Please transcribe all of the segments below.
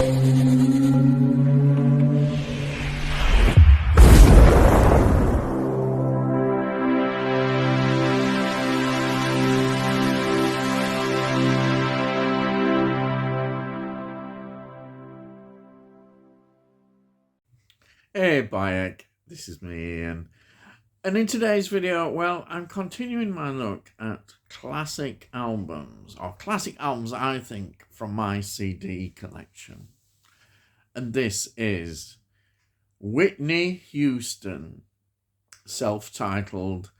Hey Bayek, this is me Ian. And in today's video, well, I'm continuing my look at classic albums, or classic albums I think from my CD collection. And this is Whitney Houston, self-titled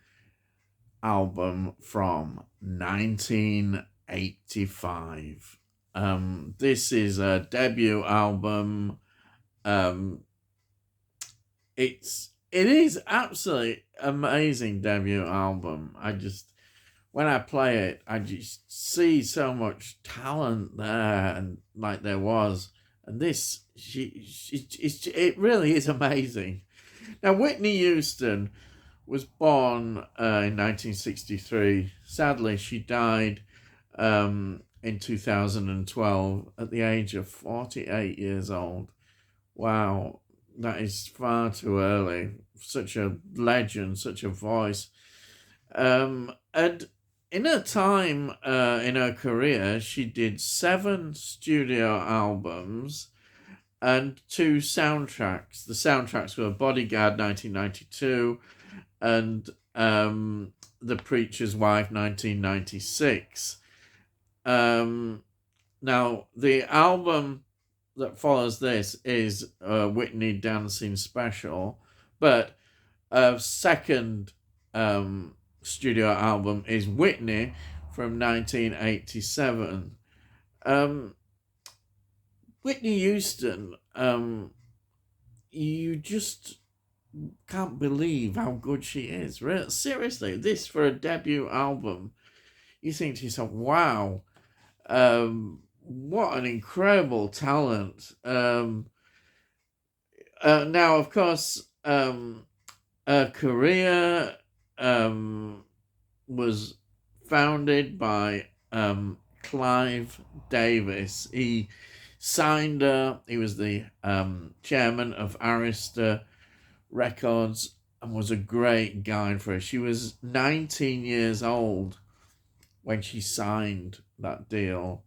album from 1985. This is a debut album. It is absolutely amazing debut album. When I play it, I just see so much talent there, and like there was, and this it really is amazing. Now, Whitney Houston was born in 1963. Sadly, she died in 2012 at the age of 48 years old. Wow. That is far too early. Such a legend, such a voice. And in her time in her career, she did 7 studio albums and 2 soundtracks. The soundtracks were Bodyguard 1992 and The Preacher's Wife 1996. Now, the album that follows this is Whitney Dancing Special, but a second studio album is Whitney from 1987. Whitney Houston, you just can't believe how good she is. Really, seriously, this for a debut album, you think to yourself, wow, what an incredible talent. Now, of course, her career was founded by Clive Davis. He signed her. He was the chairman of Arista Records and was a great guide for her. She was 19 years old when she signed that deal.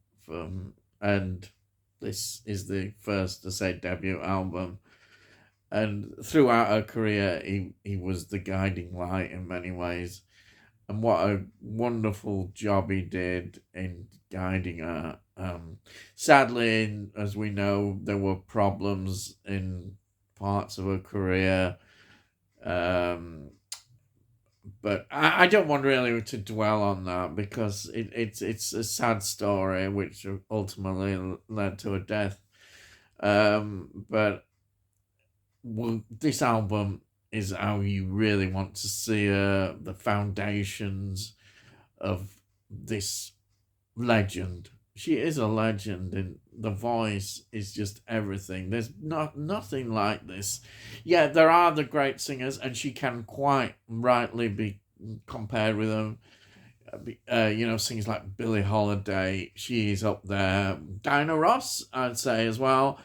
And this is the first to say debut album, and throughout her career he was the guiding light in many ways, and what a wonderful job he did in guiding her. Sadly, as we know, there were problems in parts of her career, but I don't want really to dwell on that because it's a sad story which ultimately led to her death. But this album is how you really want to see the foundations of this legend. She is a legend, and the voice is just everything. There's nothing like this. Yeah, there are the great singers, and she can quite rightly be compared with them. Singers like Billie Holiday, she is up there. Diana Ross, I'd say as well.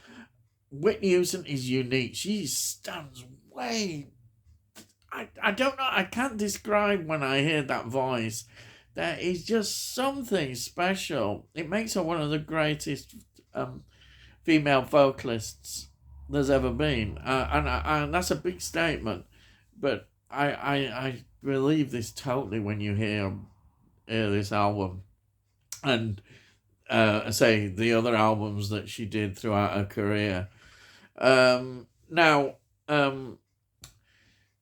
Whitney Houston is unique. She stands way... I don't know, I can't describe when I hear that voice. There is just something special. It makes her one of the greatest female vocalists there's ever been. And that's a big statement. But I believe this totally when you hear this album. And I say the other albums that she did throughout her career.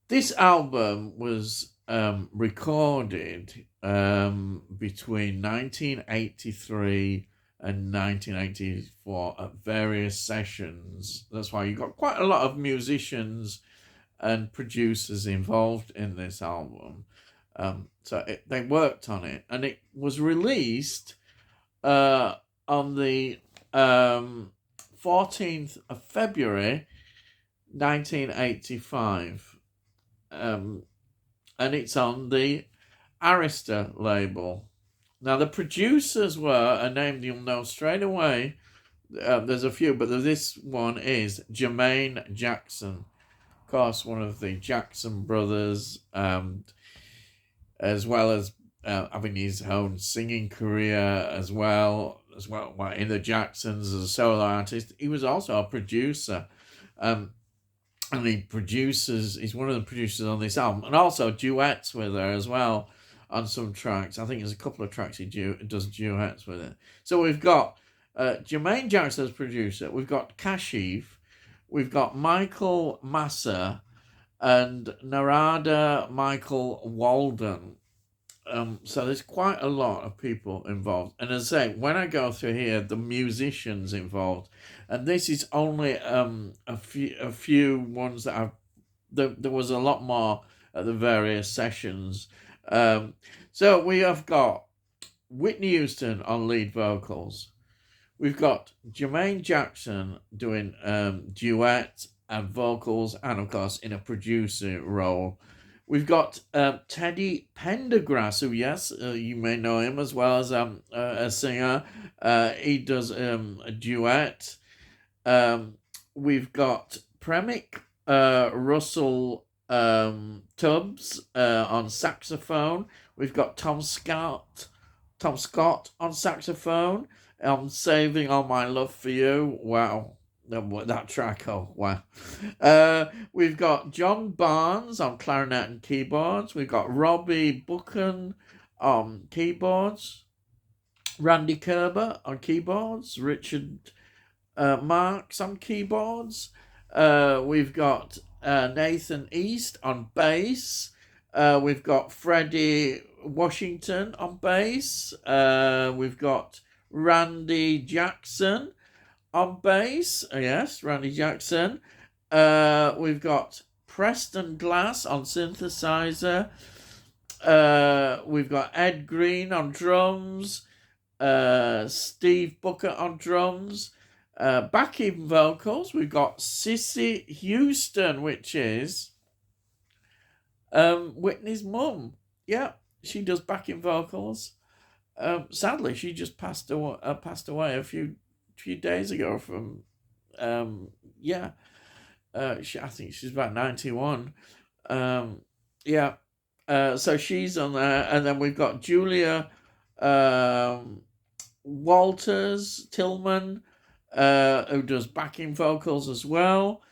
This album was recorded between 1983 and 1984 at various sessions. That's why you got quite a lot of musicians and producers involved in this album. They worked on it, and it was released on the 14th of February 1985. And it's on the Arista label. Now, the producers were a name you'll know straight away, There's a few, but this one is Jermaine Jackson. Of course, one of the Jackson brothers, as well as having his own singing career as well in the Jacksons as a solo artist. He was also a producer. Um, and he's one of the producers on this album, and also duets with her as well on some tracks. I think there's a couple of tracks he does duets with it. So we've got Jermaine Jackson as producer, we've got Kashif, we've got Michael Massa, and Narada Michael Walden. So there's quite a lot of people involved. And as I say, when I go through here, the musicians involved, and this is only a few ones that I've. There was a lot more at the various sessions. So we have got Whitney Houston on lead vocals. We've got Jermaine Jackson doing duet and vocals, and of course in a producer role. We've got Teddy Pendergrass, who, yes, you may know him as well as a singer. He does a duet. We've got Premick Russell Tubbs on saxophone. We've got Tom Scott on saxophone. Saving All My Love for You. Wow. That track, oh wow. We've got John Barnes on clarinet and keyboards. We've got Robbie Buchan on keyboards, Randy Kerber on keyboards, Richard Marks on keyboards. We've got Nathan East on bass. We've got Freddie Washington on bass. We've got Randy Jackson on bass. Yes, Randy Jackson. We've got Preston Glass on synthesizer. We've got Ed Green on drums. Steve Booker on drums. Backing vocals, we've got Sissy Houston, which is Whitney's mum. Yeah, she does backing vocals. Sadly, she just passed away a few days ago from I think she's about 91. So she's on there, and then we've got Julia Walters Tillman, who does backing vocals as well.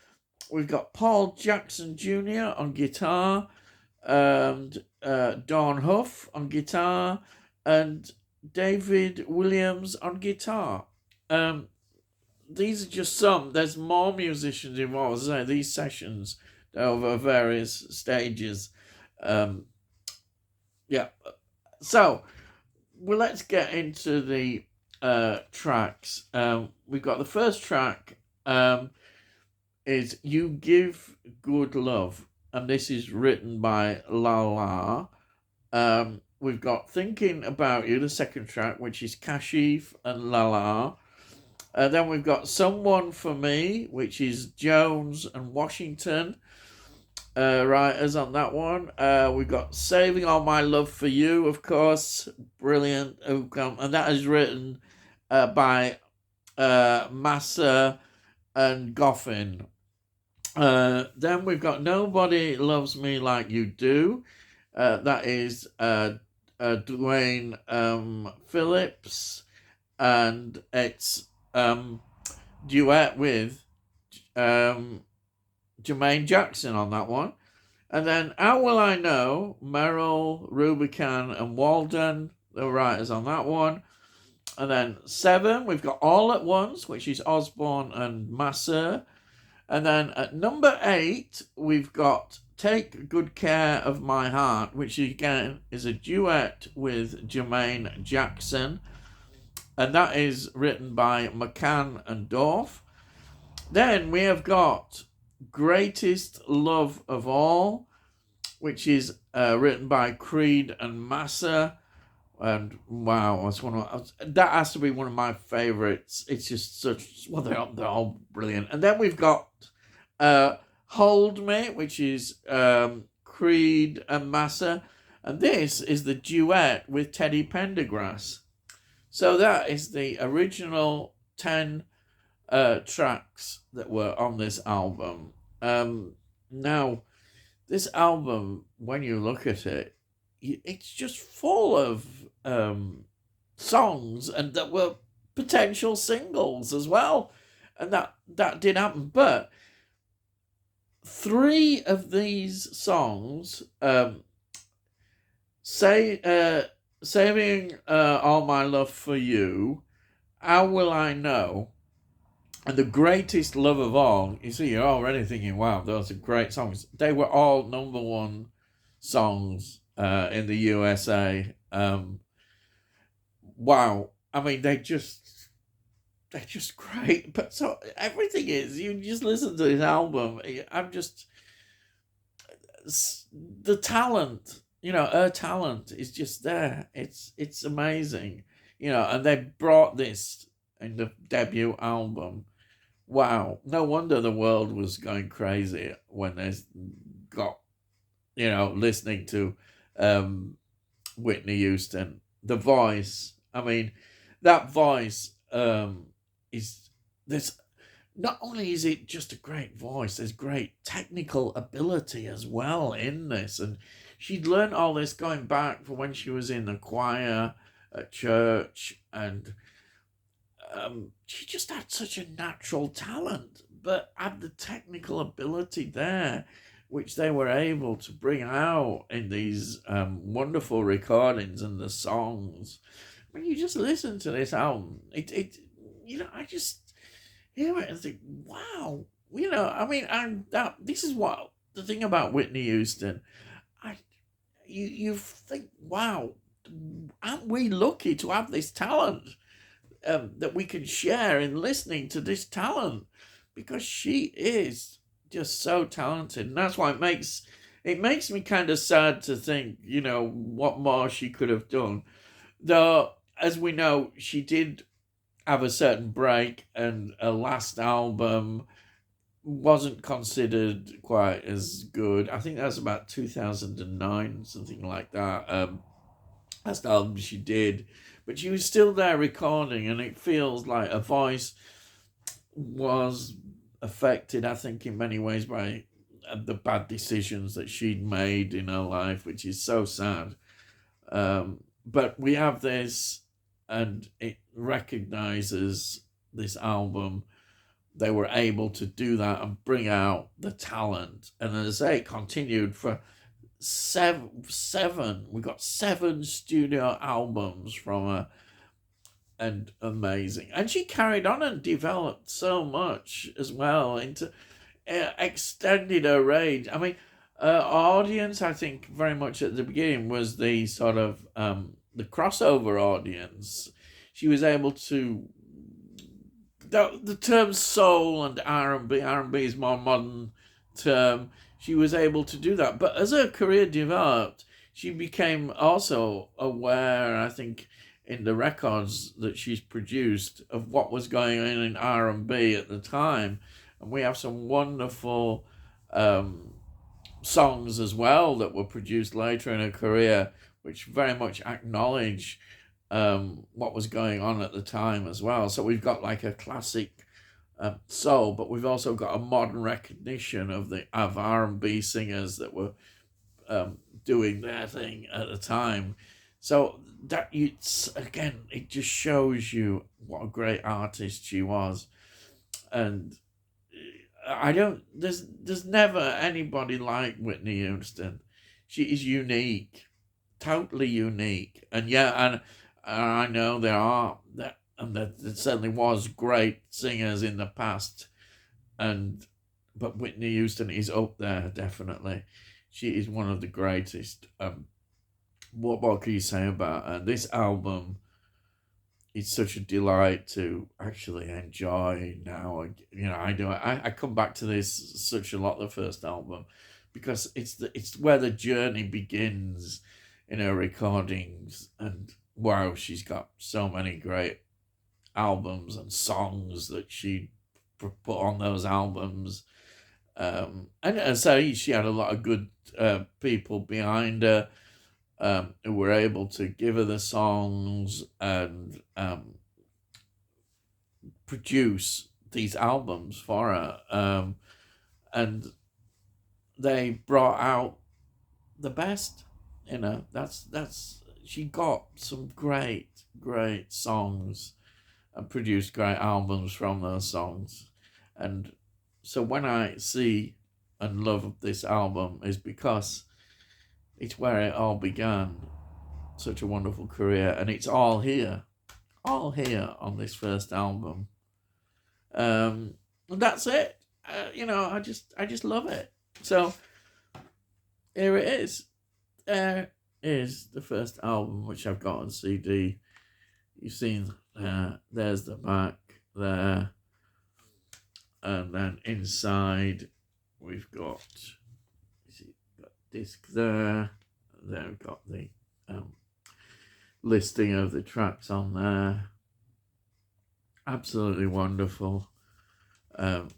We've got Paul Jackson Jr. on guitar, and Dawn Huff on guitar, and David Williams on guitar. These are just some. There's more musicians involved. As I say, these sessions over various stages. So, well, let's get into the tracks. We've got the first track is You Give Good Love, and this is written by La La. We've got Thinking About You, the second track, which is Kashif and La La. Then we've got Someone for Me, which is Jones and Washington writers on that one. We've got Saving All My Love for You, of course, brilliant, and that is written by Massa and Goffin. Then we've got Nobody Loves Me Like You Do. That is Dwayne Phillips, and it's duet with Jermaine Jackson on that one. And then How Will I Know, Merrill, Rubicon and Walden, the writers on that one. And then 7, we've got All at Once, which is Osborne and Massa. And then at number 8, we've got Take Good Care of My Heart, which again is a duet with Jermaine Jackson. And that is written by McCann and Dorff. Then we have got Greatest Love of All, which is written by Creed and Massa. And wow, that has to be one of my favorites. It's just such, well, they're all brilliant. And then we've got Hold Me, which is Creed and Massa. And this is the duet with Teddy Pendergrass. So that is the original 10 tracks that were on this album. Now, this album, when you look at it, it's just full of songs and that were potential singles as well, and that did happen. But three of these songs, say, "Saving All My Love for You," "How Will I Know," and "The Greatest Love of All." You see, you're already thinking, "Wow, those are great songs." They were all number one songs in the USA. Wow, I mean, they're just great. But so everything is, you just listen to this album. I'm just the talent. Her talent is just there. It's amazing. And they brought this in the debut album. Wow, no wonder the world was going crazy when they got listening to um, Whitney Houston. The voice. I mean, that voice is this. Not only is it just a great voice, there's great technical ability as well in this. And she'd learned all this going back from when she was in the choir at church, and she just had such a natural talent, but had the technical ability there, which they were able to bring out in these wonderful recordings and the songs. When you just listen to this album, I just hear it and think, wow, I mean, this is what the thing about Whitney Houston. I, you think, wow, aren't we lucky to have this talent? That we can share in listening to this talent, because she is just so talented, and that's why it makes me kind of sad to think what more she could have done. Though, as we know, she did have a certain break, and her last album wasn't considered quite as good. I think that was about 2009, something like that. That's the album she did, but she was still there recording, and it feels like her voice was affected, I think, in many ways by the bad decisions that she'd made in her life, which is so sad. But we have this, and it recognizes this album. They were able to do that and bring out the talent, and as I say, it continued for seven. We got seven studio albums from her, and amazing. And she carried on and developed so much as well, into extended her range. I mean, our audience, I think, very much at the beginning was the sort of the crossover audience. She was able to, the term soul and R&B. R&B is more modern term. She was able to do that, but as her career developed, she became also aware, I think, in the records that she's produced, of what was going on in R&B at the time. And we have some wonderful songs as well that were produced later in her career, which very much acknowledge what was going on at the time as well. So we've got like a classic soul, but we've also got a modern recognition of R&B singers that were doing their thing at the time. So that it just shows you what a great artist she was. And I don't there's never anybody like Whitney Houston. She is unique, totally unique. And yeah, and I know there are that, and there certainly was great singers in the past, and but Whitney Houston is up there, definitely. She is one of the greatest. What more can you say about her? This album is such a delight to actually enjoy now. I do. I come back to this such a lot, the first album, because it's where the journey begins in her recordings, and wow, she's got so many great albums and songs that she put on those albums. And as I say, she had a lot of good people behind her, who were able to give her the songs and produce these albums for her, and they brought out the best. You know, that's she got some great songs and produced great albums from those songs. And so when I see and love this album is because it's where it all began. Such a wonderful career, and it's all here on this first album. And that's it. You know, I just love it. So here it is. There is the first album which I've got on CD. You've seen there's the back there, and then inside we've got disc there. There we've got the listing of the tracks on there. Absolutely wonderful. And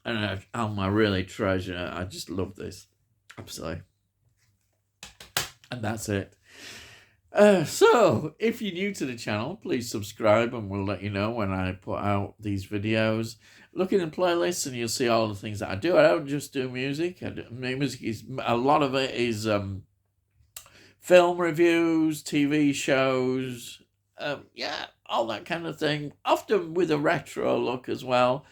an album I really treasure. I just love this. Absolutely. And that's it. So, if you're new to the channel, please subscribe and we'll let you know when I put out these videos. Look in the playlists and you'll see all the things that I do. I don't just do music. Music is, a lot of it is film reviews, TV shows, yeah, all that kind of thing. Often with a retro look as well.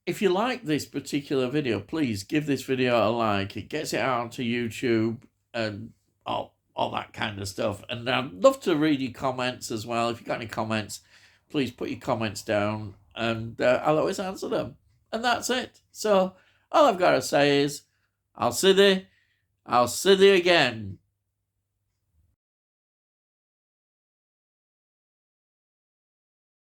If you like this particular video, please give this video a like. It gets it out onto YouTube and all that kind of stuff. And I'd love to read your comments as well. If you've got any comments, please put your comments down and I'll always answer them. And that's it. So all I've got to say is, I'll see thee again.